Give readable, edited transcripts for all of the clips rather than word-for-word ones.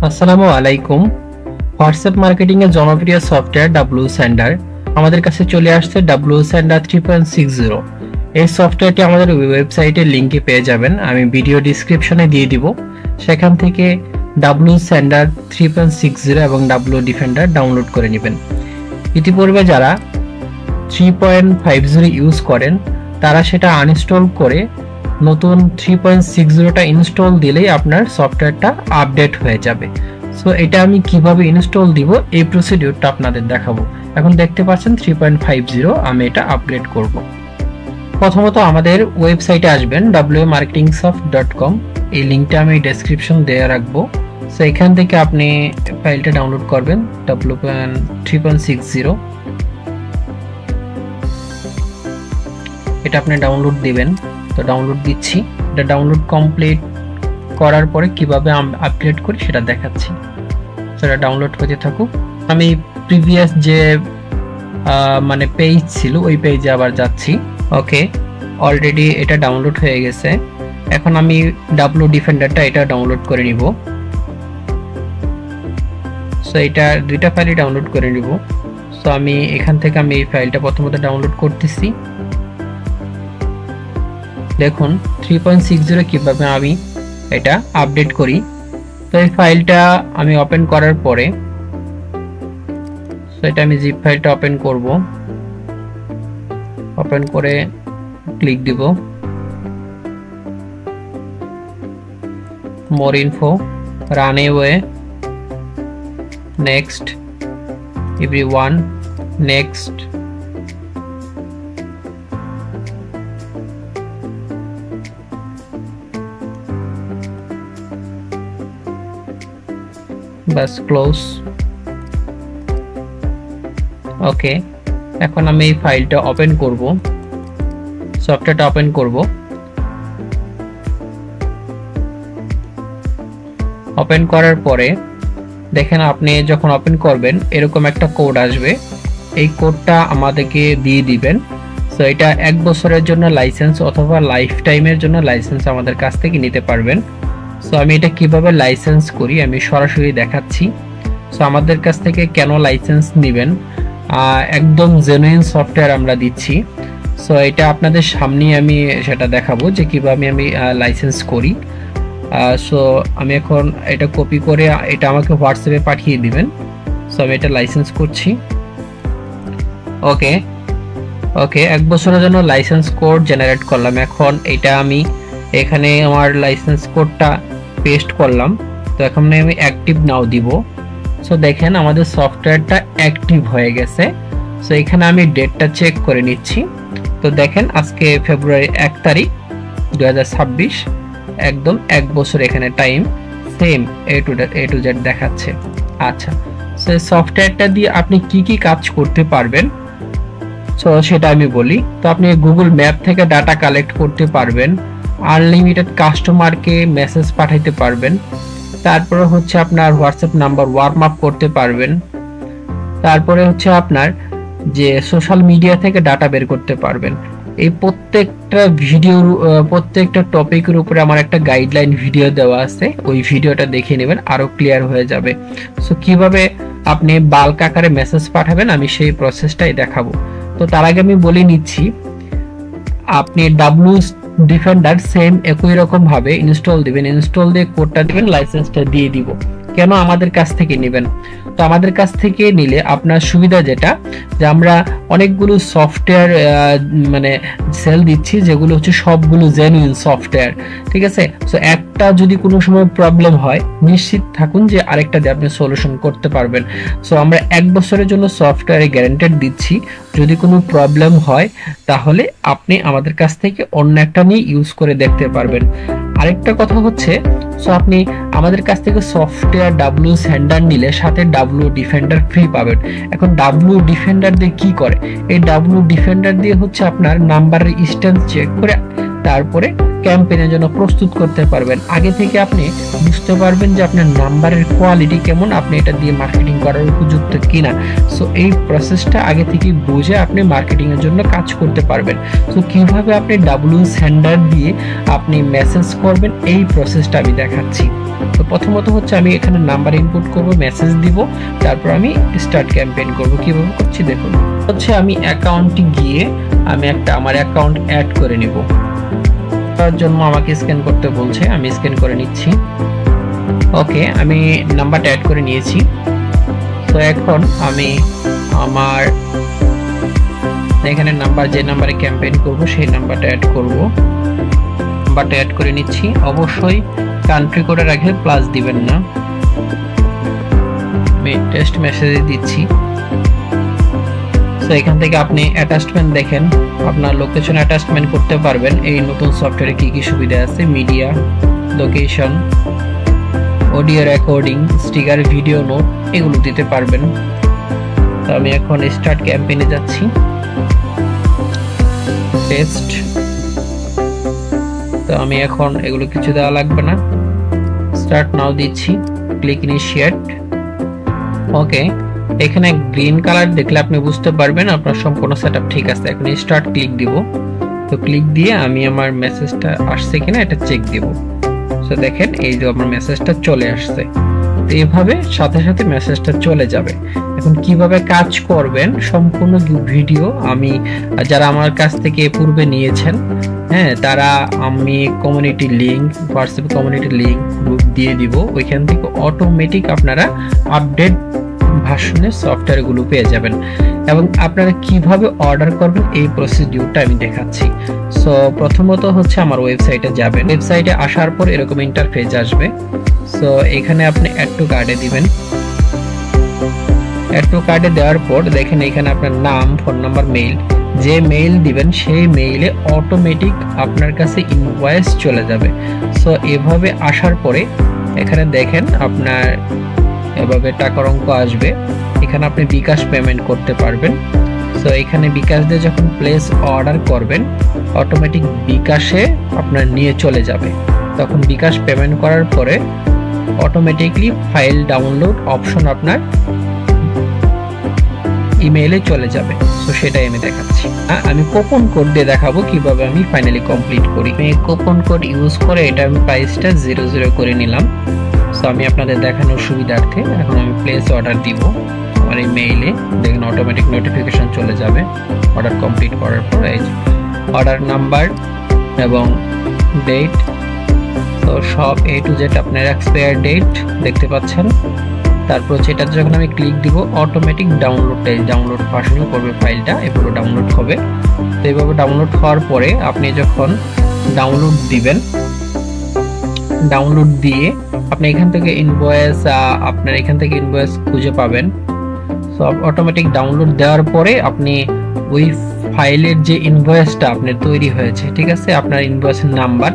আসসালামু আলাইকুম। WhatsApp marketing এর জনপ্রিয় সফটওয়্যার ডাব্লিউ সেন্ডার আমাদের কাছে চলে আসছে। ডাব্লিউ সেন্ডার 3.60 এই সফটওয়্যারটি আমাদের ওয়েবসাইটের লিংকে পেয়ে যাবেন, আমি ভিডিও ডিসক্রিপশনে দিয়ে দিব। সেখান থেকে ডাব্লিউ সেন্ডার 3.60 এবং ডাব্লিউ ডিফেন্ডার ডাউনলোড করে নেবেন। ইতিপূর্বে যারা 3.50 ইউজ করেন তারা সেটা আনইনস্টল করে নতুন 3.60টা ইনস্টল দিলেই আপনার সফটওয়্যারটা আপডেট হয়ে যাবে। সো এটা আমি কিভাবে ইনস্টল দিব এই প্রসিডিউরটা আপনাদের দেখাবো। এখন দেখতে পাচ্ছেন 3.50 আমি এটা আপগ্রেড করব। প্রথমত আমাদের ওয়েবসাইটে আসবেন wmarketingsoft.com, এই লিংকটা আমি ডেসক্রিপশন দেয়া রাখবো। সো এখান থেকে আপনি ফাইলটা ডাউনলোড করবেন w3.60, এটা আপনি ডাউনলোড দিবেন। তো ডাউনলোড দিচ্ছি, এটা ডাউনলোড কমপ্লিট করার পরে কিভাবে আপগ্রেড করি সেটা দেখাচ্ছি। সেটা ডাউনলোড হতে থাকুক। আমি প্রিভিয়াস যে পেজ ছিল ওই পেজে আবার যাচ্ছি। ওকে, অলরেডি এটা ডাউনলোড হয়ে গেছে। এখন আমি ডাব্লিউ ডিফেন্ডারটা এটা ডাউনলোড করে নিব। সো এটা দুইটা ফাইলই ডাউনলোড করে নিব। সো আমি এখান থেকে আমি এই ফাইলটা প্রথমত ডাউনলোড করতেছি। দেখুন 3.60 কিভাবে আমি এটা আপডেট করি। তো এই ফাইলটা আমি ওপেন করার পরে এটা আমি জিপ ফাইলটা ওপেন করব। ওপেন করে ক্লিক দিব more info, run anyway, next, everyone, next. বাস ক্লোজ। ওকে, এখন আমি এই ফাইলটা ওপেন করব, সফটওয়্যারটা ওপেন করব। ওপেন করার পরে দেখেন আপনি যখন ওপেন করবেন এরকম একটা কোড আসবে, এই কোডটা আমাদেরকে দিয়ে দিবেন। সো এটা 1 বছরের জন্য লাইসেন্স অথবা লাইফ টাইমের জন্য লাইসেন্স আমাদের কাছ থেকে নিতে পারবেন। সো আমি এটা কিভাবে লাইসেন্স করি আমি সরাসরি দেখাচ্ছি। সো আমাদের কাছ থেকে কেন লাইসেন্স নেবেন, একদম জেনুইন সফটওয়্যার আমরা দিচ্ছি। সো এটা আপনাদের সামনেই আমি সেটা দেখাবো যে কিভাবে আমি লাইসেন্স করি। সো আমি এখন এটা কপি করে এটা আমাকে হোয়াটসঅ্যাপে পাঠিয়ে দিবেন। সো আমি এটা লাইসেন্স করছি। ওকে ওকে, 1 বছরের জন্য লাইসেন্স কোড জেনারেট করলাম। এখন এটা আমি এখানে আমার লাইসেন্স কোডটা পেস্ট করলাম। তো এখন আমি অ্যাক্টিভ নাও দিব। সো দেখেন আমাদের সফটওয়্যারটা অ্যাক্টিভ হয়ে গেছে। সো এখানে আমি ডেটটা চেক করে নিচ্ছি। তো দেখেন আজকে ফেব্রুয়ারি 1 তারিখ 2026, একদম 1 বছর এখানে time same A to Z দেখাচ্ছে। আচ্ছা, সো সফটওয়্যারটা দিয়ে আপনি কি কি কাজ করতে পারবেন সো সেটা আমি বলি। তো আপনি গুগল ম্যাপ থেকে ডাটা কালেক্ট করতে পারবেন, আনলিমিটেড কাস্টমারকে মেসেজ পাঠাইতে পারবেন, তারপরে হচ্ছে আপনার হোয়াটসঅ্যাপ নাম্বার ওয়ার্ম আপ করতে পারবেন, তারপরে হচ্ছে আপনার যে সোশ্যাল মিডিয়া থেকে ডাটা বের করতে পারবেন। এই প্রত্যেকটা টপিকের উপরে আমার একটা গাইডলাইন ভিডিও দেওয়া আছে, ওই ভিডিওটা দেখে নেবেন, আরো ক্লিয়ার হয়ে যাবে। সো কিভাবে আপনি বাল্ক আকারে মেসেজ পাঠাবেন আমি সেই প্রসেসটাই দেখাবো। তো তার আগে আমি বলে নিচ্ছি, আপনি ডাব্লিউ ডিফেন্ডার সেম একই রকম ভাবে ইনস্টল দিবেন, ইনস্টল দিয়ে কোডটা দিবেন, লাইসেন্সটা দিয়ে দিব। কেন আমাদের কাছ থেকে নেবেন? তো আমাদের কাছ থেকে নিলে আপনার সুবিধা যেটা, যে আমরা অনেকগুলো সফটওয়্যার সেল দিচ্ছি যেগুলো হচ্ছে সবগুলো জেনুইন সফটওয়্যার, ঠিক আছে। সো একটা যদি কোনো সময় প্রবলেম হয় নিশ্চিত থাকুন যে আরেকটা দিয়ে আপনি সলিউশন করতে পারবেন। সো আমরা 1 বছরের জন্য সফটওয়্যারে গ্যারান্টেড দিচ্ছি, যদি কোনো প্রবলেম হয় তাহলে আপনি আমাদের কাছ থেকে অন্য একটা নিয়ে ইউজ করে দেখতে পারবেন। আরেকটা কথা হচ্ছে, সো আপনি আমাদের কাছ থেকে সফটওয়্যার ডাব্লিউ সেন্ডার নিলে সাথে ডাব্লিউ ডিফেন্ডার ফ্রি পাবেন। এখন ডাব্লিউ ডিফেন্ডার দিয়ে কি করে? এই ডাব্লিউ ডিফেন্ডার দিয়ে হচ্ছে আপনার নাম্বারের ডিসটেন্স চেক করে তারপরে ক্যাম্পেইনের জন্য প্রস্তুত করতে পারবেন। আগে থেকে আপনি বুঝতে পারবেন যে আপনার নাম্বারের কোয়ালিটি কেমন, আপনি এটা দিয়ে মার্কেটিং করার উপযুক্ত কিনা। সো এই প্রসেসটা আগে থেকে বুঝে আপনি মার্কেটিং এর জন্য কাজ করতে পারবেন। সো কিভাবে আপনি ডাব্লিউ সেন্ডার দিয়ে আপনি মেসেজ করবেন এই প্রসেসটা আমি দেখাচ্ছি। তো প্রথমত হচ্ছে আমি এখানে নাম্বার ইনপুট করব, মেসেজ দিব, তারপর আমি স্টার্ট ক্যাম্পেইন করব। কিভাবে করছি দেখুন। হচ্ছে আমি অ্যাকাউন্টে গিয়ে আমি আমার অ্যাকাউন্ট অ্যাড করে নিব। তার জন্য আমাকে স্ক্যান করতে বলছে, আমি স্ক্যান করে নিচ্ছি। ওকে, আমি নাম্বারটা অ্যাড করে নিয়েছি। তো এখন আমি আমার এখানে যে নাম্বারে ক্যাম্পেইন করব সেই নাম্বারটা অ্যাড করব। নাম্বারটা অ্যাড করে নিচ্ছি। অবশ্যই কান্ট্রি কোডের আগে প্লাস দিবেন না। আমি টেস্ট মেসেজে দিচ্ছি। তো এখান থেকে আপনি অ্যাটাচমেন্ট দেখেন, আপনার লোকেশন অ্যাটাচমেন্ট করতে পারবেন। এই নতুন সফটওয়্যারে কি কি সুবিধা আছে, media, location, audio recording, sticker, video note, এগুলো দিতে পারবেন। তো আমি এখন স্টার্ট ক্যাম্পেইনে যাচ্ছি। টেস্ট। তো আমি এখন এগুলো কিছু দেওয়া লাগবে না, স্টার্ট নাও দিচ্ছি। Click initiate. ওকে, এখানে গ্রিন কালার দেখলে আপনি বুঝতে পারবেন আপনার সম্পূর্ণ সেটআপ ঠিক আছে। এখন স্টার্ট ক্লিক দিব। তো ক্লিক দিয়ে আমি আমার মেসেজটা আসছে কিনা এটা চেক দিব। সো দেখেন এই যে আমার মেসেজটা চলে আসছে। তো এইভাবে সাথে সাথে মেসেজটা চলে যাবে। এখন কিভাবে কাজ করবেন সম্পূর্ণ ভিডিও আমি যারা আমার কাছ থেকে পূর্বে নিয়েছেন, হ্যাঁ, তারা আমি community link, WhatsApp community link group দিয়ে দিব। ওইখান থেকে অটোমেটিক আপনারা আপডেট ভার্সনের সফটওয়্যারগুলো পেয়ে যাবেন। এবং আপনারা কিভাবে অর্ডার করবেন এই প্রসিডিউরটা আমি দেখাচ্ছি। সো প্রথমত হচ্ছে আমার ওয়েবসাইটে যাবেন। ওয়েবসাইটে আসার পর এরকম ইন্টারফেস আসবে। সো এখানে আপনি অ্যাড টু কার্ডে দিবেন। অ্যাড টু কার্ডে দেওয়ার পর দেখেন এখানে আপনার নাম, ফোন নাম্বার, মেইল, যে মেইল দিবেন সেই মেইলে অটোমেটিক আপনার কাছে ইনভয়েস চলে যাবে। সো এভাবে আসার পরে এখানে দেখেন আপনার এভাবে টাকার অঙ্ক আসবে। এখানে আপনি বিকাশ পেমেন্ট করতে পারবেন। সো এখানে বিকাশ দিয়ে যখন প্লেস অর্ডার করবেন অটোমেটিক বিকাশে আপনার নিয়ে চলে যাবে। তখন বিকাশ পেমেন্ট করার পরে অটোমেটিকলি ফাইল ডাউনলোড অপশন আপনার ইমেইলে চলে যাবে। সো সেটাই আমি দেখাচ্ছি। আমি কুপন কোড দিয়ে দেখাবো কিভাবে আমি ফাইনালি কমপ্লিট করি। আমি কুপন কোড ইউজ করে এটা আমি প্রাইসটা 00 করে নিলাম। সো আমি আপনাদের দেখানোর সুবিধার্থে এখন আমি প্লেস অর্ডার দিব আমার এই মেইলে। দেখেন অটোমেটিক নোটিফিকেশন চলে যাবে অর্ডার কমপ্লিট করার পর। এই অর্ডার নাম্বার এবং ডেট, তো সব A to Z আপনার এক্সপায়ার ডেট দেখতে পাচ্ছেন। তারপর সেটা যখন আমি ক্লিক দিব অটোমেটিক ডাউনলোড ভার্সনে করবে ফাইলটা, এগুলো ডাউনলোড হবে। তো এইভাবে ডাউনলোড হওয়ার পরে আপনি যখন ডাউনলোড দিবেন, ডাউনলোড দিয়ে আপনি এখান থেকে ইনভয়েস খুঁজে পাবেন। সব অটোমেটিক ডাউনলোড দেওয়ার পরে আপনি ওই ফাইলের যে ইনভয়েসটা আপনার তৈরি হয়েছে, ঠিক আছে, আপনার ইনভয়েসের নাম্বার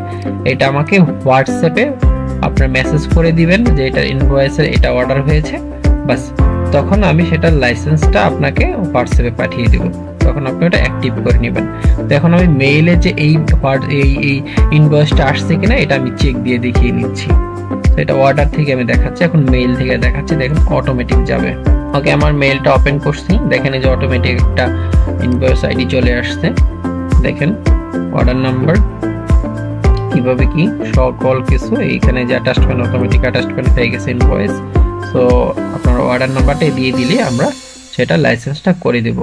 এটা আমাকে হোয়াটসঅ্যাপে আপনার মেসেজ করে দিবেন যে এটা ইনভয়েসের এটা অর্ডার হয়েছে। বাস, তখন আমি সেটার লাইসেন্সটা আপনাকে হোয়াটসঅ্যাপে পাঠিয়ে দেব। তখন আপনি ওটা অ্যাক্টিভ করে নেবেন। তো এখন আমি মেইলে যে এই ইনভয়েসটা আসছে কিনা এটা আমি চেক দিয়ে দেখিয়ে নিচ্ছি। এটা অর্ডার থেকে আমি দেখাচ্ছি, এখন মেইল থেকে দেখাচ্ছি। দেখেন অটোমেটিক যাবে। ওকে, আমার মেইলটা ওপেন করছি। দেখেন এই যে অটোমেটিক একটা ইনভয়েস আইডি চলে আসছে। দেখেন অর্ডার নাম্বার, কিভাবে কি সকল কিছু এইখানে যে অ্যাটাচমেন্ট অটোমেটিক অ্যাটাচমেন্ট হয়ে গেছে ইনভয়েস। সো আপনার অর্ডার নাম্বারটা দিয়ে দিলে আমরা সেটা লাইসেন্সটা করে দেব।